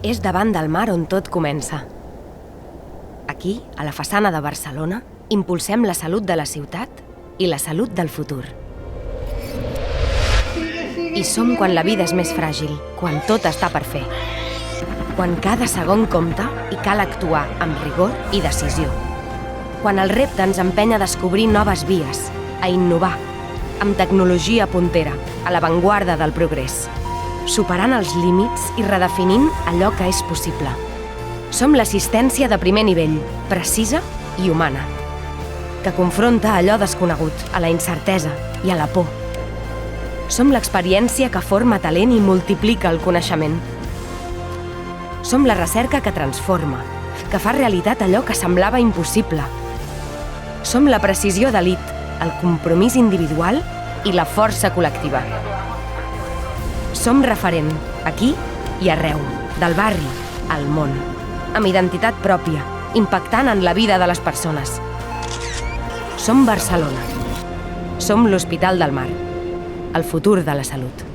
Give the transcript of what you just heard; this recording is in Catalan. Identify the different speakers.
Speaker 1: És davant del mar on tot comença. Aquí, a la façana de Barcelona, impulsem la salut de la ciutat i la salut del futur. I som quan la vida és més fràgil, quan tot està per fer. Quan cada segon compta i cal actuar amb rigor i decisió. Quan el repte ens empenya a descobrir noves vies, a innovar, amb tecnologia puntera, a l'avantguarda del progrés, superant els límits i redefinint allò que és possible. Som l'assistència de primer nivell, precisa i humana, que confronta allò desconegut, a la incertesa i a la por. Som l'experiència que forma talent i multiplica el coneixement. Som la recerca que transforma, que fa realitat allò que semblava impossible. Som la precisió d'elit, el compromís individual i la força col·lectiva. Som referent, aquí i arreu, del barri al món, amb identitat pròpia, impactant en la vida de les persones. Som Barcelona. Som l'Hospital del Mar, el futur de la salut.